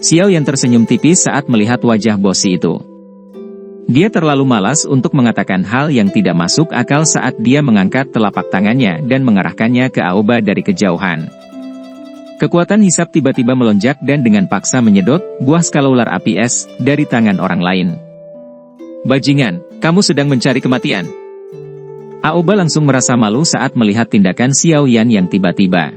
Xiao Yan tersenyum tipis saat melihat wajah bosi itu. Dia terlalu malas untuk mengatakan hal yang tidak masuk akal saat dia mengangkat telapak tangannya dan mengarahkannya ke Aoba dari kejauhan. Kekuatan hisap tiba-tiba melonjak dan dengan paksa menyedot buah skala ular api es dari tangan orang lain. Bajingan, kamu sedang mencari kematian. Aoba langsung merasa malu saat melihat tindakan Xiao Yan yang tiba-tiba.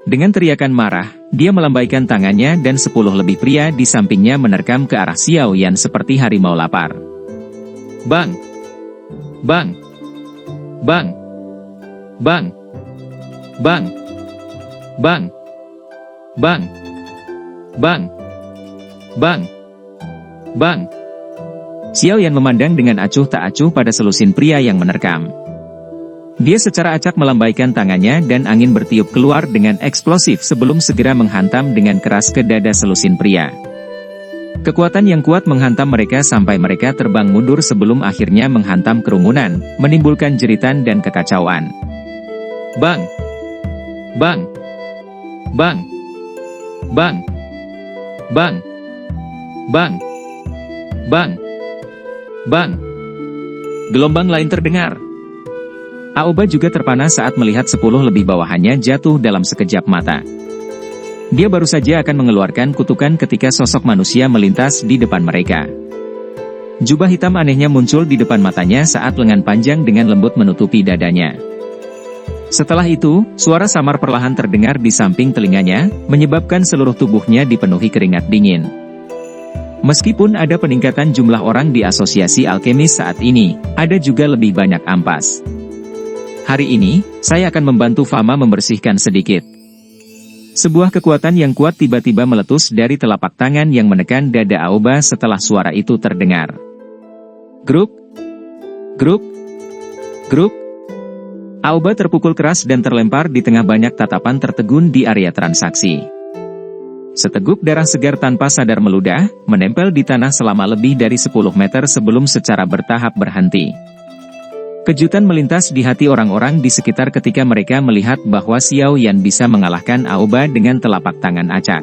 Dengan teriakan marah, dia melambaikan tangannya dan 10 lebih pria di sampingnya menerkam ke arah Xiao Yan seperti harimau lapar. Bang! Bang! Bang! Bang! Bang! Bang! Bang! Bang! Bang! Bang! Xiao Yan memandang dengan acuh tak acuh pada selusin pria yang menerkam. Dia secara acak melambaikan tangannya dan angin bertiup keluar dengan eksplosif sebelum segera menghantam dengan keras ke dada selusin pria. Kekuatan yang kuat menghantam mereka sampai mereka terbang mundur sebelum akhirnya menghantam kerumunan, menimbulkan jeritan dan kekacauan. Bang! Bang! Bang! Bang! Bang! Bang! Bang! Bang! Gelombang lain terdengar. Aoba juga terpana saat melihat 10 lebih bawahannya jatuh dalam sekejap mata. Dia baru saja akan mengeluarkan kutukan ketika sosok manusia melintas di depan mereka. Jubah hitam anehnya muncul di depan matanya saat lengan panjang dengan lembut menutupi dadanya. Setelah itu, suara samar perlahan terdengar di samping telinganya, menyebabkan seluruh tubuhnya dipenuhi keringat dingin. Meskipun ada peningkatan jumlah orang di asosiasi alkemis saat ini, ada juga lebih banyak ampas. Hari ini, saya akan membantu Fama membersihkan sedikit. Sebuah kekuatan yang kuat tiba-tiba meletus dari telapak tangan yang menekan dada Aoba setelah suara itu terdengar. Gruk! Gruk! Gruk! Aoba terpukul keras dan terlempar di tengah banyak tatapan tertegun di area transaksi. Seteguk darah segar tanpa sadar meludah, menempel di tanah selama lebih dari 10 meter sebelum secara bertahap berhenti. Kejutan melintas di hati orang-orang di sekitar ketika mereka melihat bahwa Xiao Yan bisa mengalahkan Aoba dengan telapak tangan acak.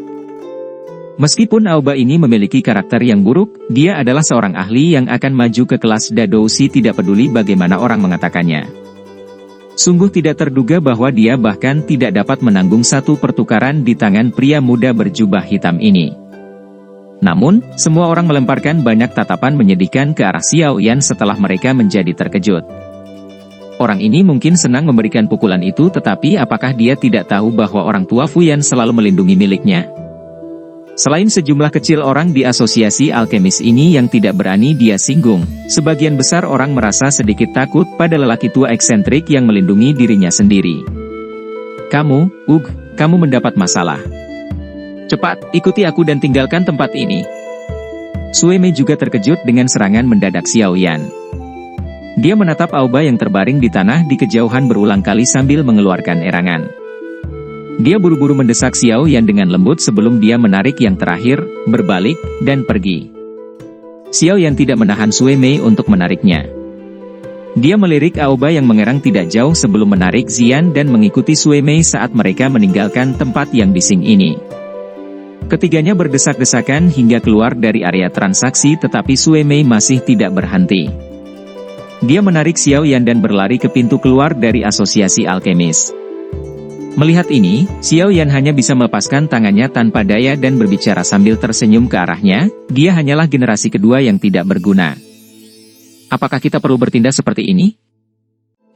Meskipun Aoba ini memiliki karakter yang buruk, dia adalah seorang ahli yang akan maju ke kelas Dadoushi tidak peduli bagaimana orang mengatakannya. Sungguh tidak terduga bahwa dia bahkan tidak dapat menanggung satu pertukaran di tangan pria muda berjubah hitam ini. Namun, semua orang melemparkan banyak tatapan menyedihkan ke arah Xiao Yan setelah mereka menjadi terkejut. Orang ini mungkin senang memberikan pukulan itu, tetapi apakah dia tidak tahu bahwa orang tua Fuyan selalu melindungi miliknya? Selain sejumlah kecil orang di asosiasi alkemis ini yang tidak berani dia singgung, sebagian besar orang merasa sedikit takut pada lelaki tua eksentrik yang melindungi dirinya sendiri. Kamu mendapat masalah. Cepat, ikuti aku dan tinggalkan tempat ini. Sue Mei juga terkejut dengan serangan mendadak Xiao Yan. Dia menatap Aoba yang terbaring di tanah di kejauhan berulang kali sambil mengeluarkan erangan. Dia buru-buru mendesak Xiao Yan dengan lembut sebelum dia menarik yang terakhir, berbalik, dan pergi. Xiao Yan tidak menahan Sue Mei untuk menariknya. Dia melirik Aoba yang mengerang tidak jauh sebelum menarik Xian dan mengikuti Sue Mei saat mereka meninggalkan tempat yang bising ini. Ketiganya berdesak-desakan hingga keluar dari area transaksi, tetapi Sue Mei masih tidak berhenti. Dia menarik Xiao Yan dan berlari ke pintu keluar dari asosiasi alkemis. Melihat ini, Xiao Yan hanya bisa melepaskan tangannya tanpa daya dan berbicara sambil tersenyum ke arahnya, dia hanyalah generasi kedua yang tidak berguna. Apakah kita perlu bertindak seperti ini?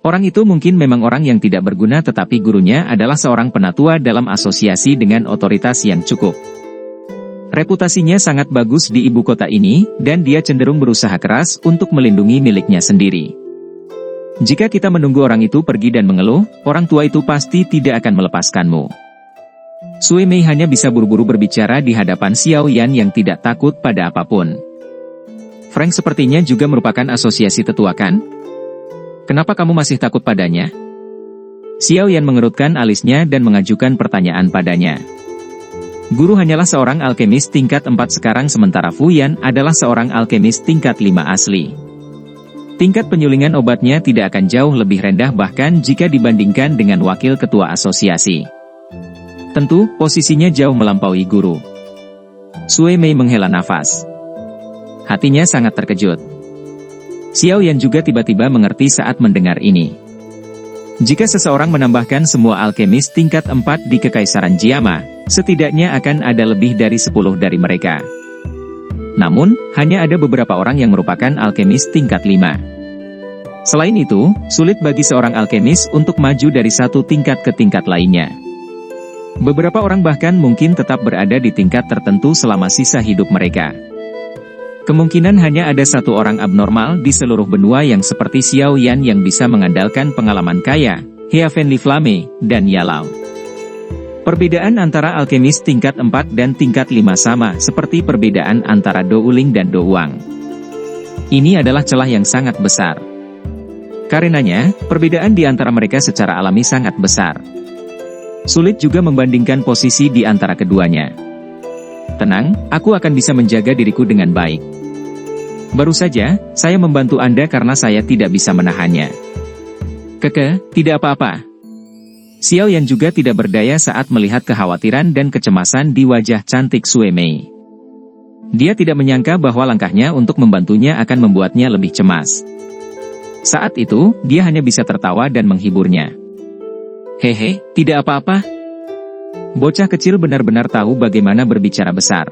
Orang itu mungkin memang orang yang tidak berguna, tetapi gurunya adalah seorang penatua dalam asosiasi dengan otoritas yang cukup. Reputasinya sangat bagus di ibu kota ini, dan dia cenderung berusaha keras untuk melindungi miliknya sendiri. Jika kita menunggu orang itu pergi dan mengeluh, orang tua itu pasti tidak akan melepaskanmu. Sue Mei hanya bisa buru-buru berbicara di hadapan Xiao Yan yang tidak takut pada apapun. Frank sepertinya juga merupakan asosiasi tetua kan? Kenapa kamu masih takut padanya? Xiao Yan mengerutkan alisnya dan mengajukan pertanyaan padanya. Guru hanyalah seorang alkemis tingkat 4 sekarang sementara Fuyan adalah seorang alkemis tingkat 5 asli. Tingkat penyulingan obatnya tidak akan jauh lebih rendah bahkan jika dibandingkan dengan wakil ketua asosiasi. Tentu, posisinya jauh melampaui guru. Sue Mei menghela nafas. Hatinya sangat terkejut. Xiao Yan juga tiba-tiba mengerti saat mendengar ini. Jika seseorang menambahkan semua alkemis tingkat 4 di Kekaisaran Jiama, setidaknya akan ada lebih dari 10 dari mereka. Namun, hanya ada beberapa orang yang merupakan alkemis tingkat 5. Selain itu, sulit bagi seorang alkemis untuk maju dari satu tingkat ke tingkat lainnya. Beberapa orang bahkan mungkin tetap berada di tingkat tertentu selama sisa hidup mereka. Kemungkinan hanya ada satu orang abnormal di seluruh benua yang seperti Xiao Yan yang bisa mengandalkan pengalaman kaya, Heaven Li Flame, dan Yalao. Perbedaan antara alkemis tingkat 4 dan tingkat 5 sama seperti perbedaan antara Douling dan Douang. Ini adalah celah yang sangat besar. Karenanya, perbedaan di antara mereka secara alami sangat besar. Sulit juga membandingkan posisi di antara keduanya. Tenang, aku akan bisa menjaga diriku dengan baik. Baru saja, saya membantu Anda karena saya tidak bisa menahannya. Tidak apa-apa. Xiao Yan juga tidak berdaya saat melihat kekhawatiran dan kecemasan di wajah cantik Sue Mei. Dia tidak menyangka bahwa langkahnya untuk membantunya akan membuatnya lebih cemas. Saat itu, dia hanya bisa tertawa dan menghiburnya. Hehe, tidak apa-apa. Bocah kecil benar-benar tahu bagaimana berbicara besar.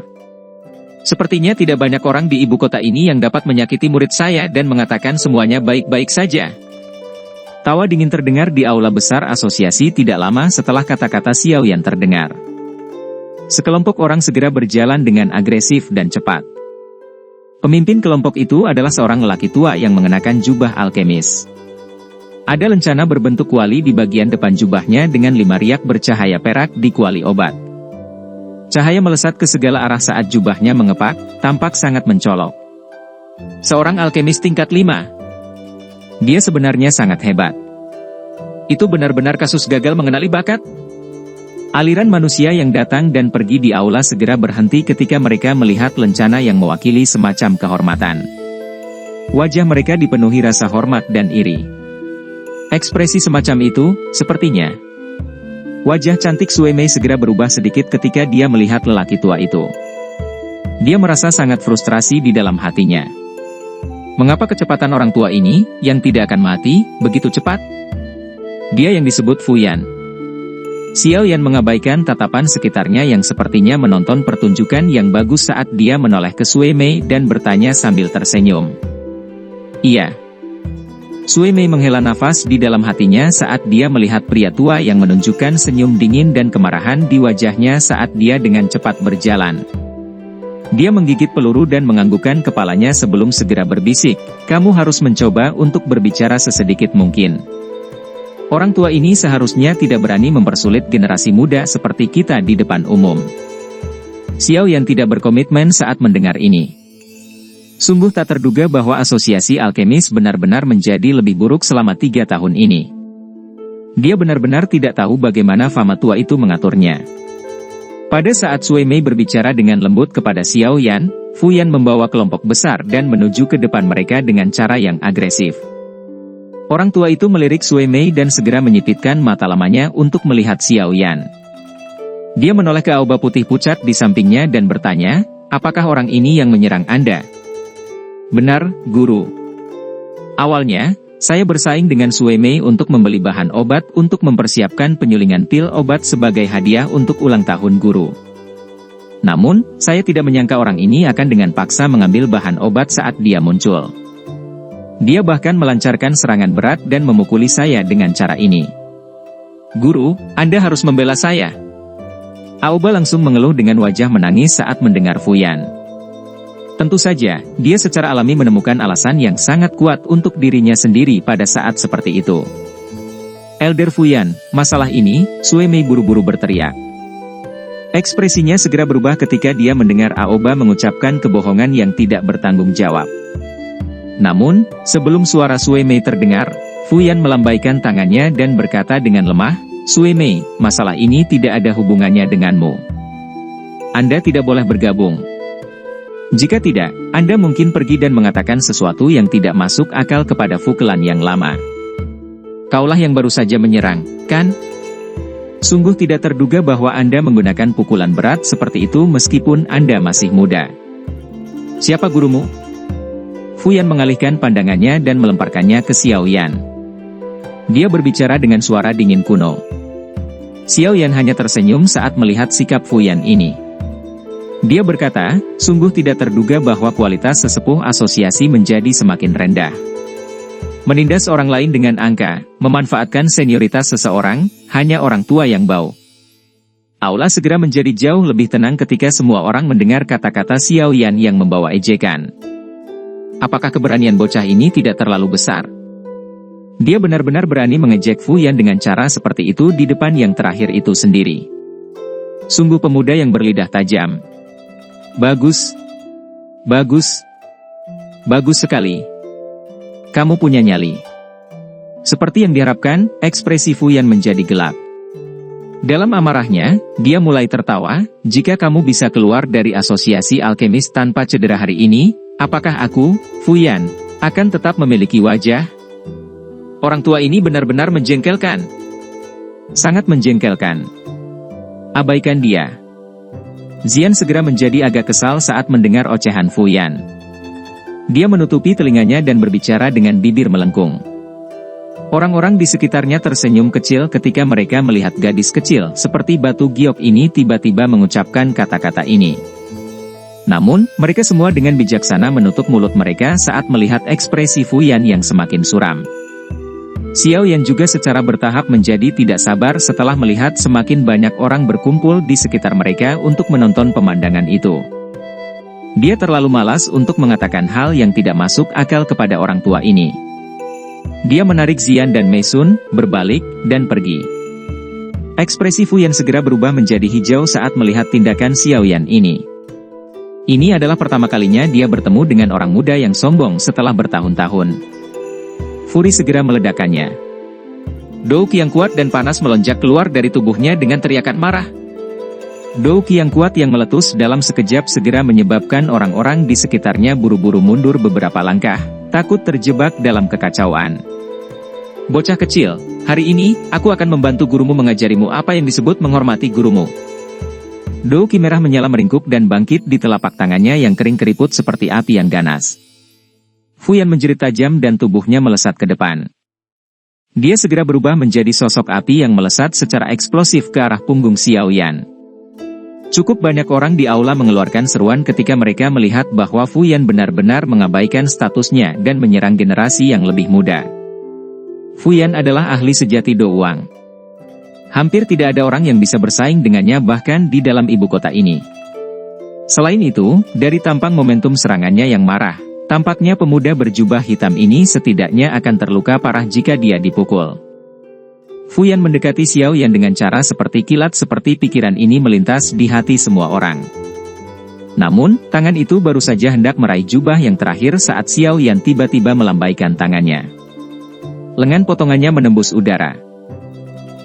Sepertinya tidak banyak orang di ibu kota ini yang dapat menyakiti murid saya dan mengatakan semuanya baik-baik saja. Tawa dingin terdengar di aula besar asosiasi tidak lama setelah kata-kata Xiao Yan terdengar. Sekelompok orang segera berjalan dengan agresif dan cepat. Pemimpin kelompok itu adalah seorang lelaki tua yang mengenakan jubah alkemis. Ada lencana berbentuk kuali di bagian depan jubahnya dengan 5 riak bercahaya perak di kuali obat. Cahaya melesat ke segala arah saat jubahnya mengepak, tampak sangat mencolok. Seorang alkemis tingkat 5. Dia sebenarnya sangat hebat. Itu benar-benar kasus gagal mengenali bakat. Aliran manusia yang datang dan pergi di aula segera berhenti ketika mereka melihat lencana yang mewakili semacam kehormatan. Wajah mereka dipenuhi rasa hormat dan iri. Ekspresi semacam itu, sepertinya. Wajah cantik Sue Mei segera berubah sedikit ketika dia melihat lelaki tua itu. Dia merasa sangat frustrasi di dalam hatinya. Mengapa kecepatan orang tua ini, yang tidak akan mati, begitu cepat? Dia yang disebut Fuyan. Xiao Yan mengabaikan tatapan sekitarnya yang sepertinya menonton pertunjukan yang bagus saat dia menoleh ke Sue Mei dan bertanya sambil tersenyum. Iya. Sue Mei menghela nafas di dalam hatinya saat dia melihat pria tua yang menunjukkan senyum dingin dan kemarahan di wajahnya saat dia dengan cepat berjalan. Dia menggigit peluru dan menganggukkan kepalanya sebelum segera berbisik, "Kamu harus mencoba untuk berbicara sesedikit mungkin. Orang tua ini seharusnya tidak berani mempersulit generasi muda seperti kita di depan umum." Xiao Yan tidak berkomitmen saat mendengar ini. Sungguh tak terduga bahwa asosiasi alkemis benar-benar menjadi lebih buruk selama 3 tahun ini. Dia benar-benar tidak tahu bagaimana fama tua itu mengaturnya. Pada saat Sue Mei berbicara dengan lembut kepada Xiao Yan, Fuyan membawa kelompok besar dan menuju ke depan mereka dengan cara yang agresif. Orang tua itu melirik Sue Mei dan segera menyipitkan mata lamanya untuk melihat Xiao Yan. Dia menoleh ke aoba putih pucat di sampingnya dan bertanya, "Apakah orang ini yang menyerang Anda?" "Benar, Guru. Awalnya, saya bersaing dengan Sue Mei untuk membeli bahan obat untuk mempersiapkan penyulingan pil obat sebagai hadiah untuk ulang tahun Guru. Namun, saya tidak menyangka orang ini akan dengan paksa mengambil bahan obat saat dia muncul. Dia bahkan melancarkan serangan berat dan memukuli saya dengan cara ini. Guru, Anda harus membela saya." Aoba langsung mengeluh dengan wajah menangis saat mendengar Fuyan. Tentu saja, dia secara alami menemukan alasan yang sangat kuat untuk dirinya sendiri pada saat seperti itu. "Elder Fuyan, masalah ini," Sue Mei buru-buru berteriak. Ekspresinya segera berubah ketika dia mendengar Aoba mengucapkan kebohongan yang tidak bertanggung jawab. Namun, sebelum suara Sue Mei terdengar, Fuyan melambaikan tangannya dan berkata dengan lemah, "Sue Mei, masalah ini tidak ada hubungannya denganmu. Anda tidak boleh bergabung. Jika tidak, Anda mungkin pergi dan mengatakan sesuatu yang tidak masuk akal kepada Fu Kelan yang lama. Kaulah yang baru saja menyerang, kan?" Sungguh tidak terduga bahwa Anda menggunakan pukulan berat seperti itu meskipun Anda masih muda. Siapa gurumu? Fu Yan mengalihkan pandangannya dan melemparkannya ke Xiao Yan. Dia berbicara dengan suara dingin kuno. Xiao Yan hanya tersenyum saat melihat sikap Fu Yan ini. Dia berkata, sungguh tidak terduga bahwa kualitas sesepuh asosiasi menjadi semakin rendah. Menindas orang lain dengan angka, memanfaatkan senioritas seseorang, hanya orang tua yang bau. Aula segera menjadi jauh lebih tenang ketika semua orang mendengar kata-kata Xiao Yan yang membawa ejekan. Apakah keberanian bocah ini tidak terlalu besar? Dia benar-benar berani mengejek Fu Yan dengan cara seperti itu di depan yang terakhir itu sendiri. Sungguh pemuda yang berlidah tajam. Bagus. Bagus. Bagus sekali. Kamu punya nyali. Seperti yang diharapkan, ekspresi Fu Yan menjadi gelap. Dalam amarahnya, dia mulai tertawa, jika kamu bisa keluar dari asosiasi alkemis tanpa cedera hari ini, apakah aku, Fu Yan, akan tetap memiliki wajah? Orang tua ini benar-benar menjengkelkan. Sangat menjengkelkan. Abaikan dia. Xian segera menjadi agak kesal saat mendengar ocehan Fu Yan. Dia menutupi telinganya dan berbicara dengan bibir melengkung. Orang-orang di sekitarnya tersenyum kecil ketika mereka melihat gadis kecil seperti batu giok ini tiba-tiba mengucapkan kata-kata ini. Namun, mereka semua dengan bijaksana menutup mulut mereka saat melihat ekspresi Fu Yan yang semakin suram. Xiao Yan juga secara bertahap menjadi tidak sabar setelah melihat semakin banyak orang berkumpul di sekitar mereka untuk menonton pemandangan itu. Dia terlalu malas untuk mengatakan hal yang tidak masuk akal kepada orang tua ini. Dia menarik Xian dan Mei Sun, berbalik, dan pergi. Ekspresi Fu Yan segera berubah menjadi hijau saat melihat tindakan Xiao Yan ini. Ini adalah pertama kalinya dia bertemu dengan orang muda yang sombong setelah bertahun-tahun. Furi segera meledakkannya. Dou Qi yang kuat dan panas melonjak keluar dari tubuhnya dengan teriakan marah. Dou Qi yang kuat yang meletus dalam sekejap segera menyebabkan orang-orang di sekitarnya buru-buru mundur beberapa langkah, takut terjebak dalam kekacauan. Bocah kecil, hari ini, aku akan membantu gurumu mengajarimu apa yang disebut menghormati gurumu. Dou Qi merah menyala meringkuk dan bangkit di telapak tangannya yang kering keriput seperti api yang ganas. Fu Yan menjerit tajam dan tubuhnya melesat ke depan. Dia segera berubah menjadi sosok api yang melesat secara eksplosif ke arah punggung Xiao Yan. Cukup banyak orang di aula mengeluarkan seruan ketika mereka melihat bahwa Fu Yan benar-benar mengabaikan statusnya dan menyerang generasi yang lebih muda. Fu Yan adalah ahli sejati Do Wang. Hampir tidak ada orang yang bisa bersaing dengannya bahkan di dalam ibu kota ini. Selain itu, dari tampang momentum serangannya yang marah, tampaknya pemuda berjubah hitam ini setidaknya akan terluka parah jika dia dipukul. Fu Yan mendekati Xiao Yan dengan cara seperti kilat seperti pikiran ini melintas di hati semua orang. Namun, tangan itu baru saja hendak meraih jubah yang terakhir saat Xiao Yan tiba-tiba melambaikan tangannya. Lengan potongannya menembus udara.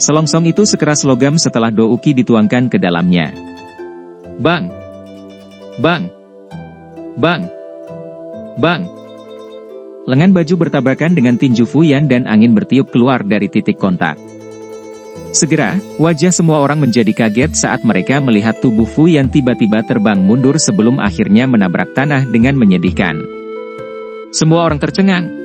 Selongsong itu sekeras logam setelah Douki dituangkan ke dalamnya. Bang! Bang! Bang! Bang! Lengan baju bertabrakan dengan tinju Fu Yan dan angin bertiup keluar dari titik kontak. Segera, wajah semua orang menjadi kaget saat mereka melihat tubuh Fu Yan tiba-tiba terbang mundur sebelum akhirnya menabrak tanah dengan menyedihkan. Semua orang tercengang.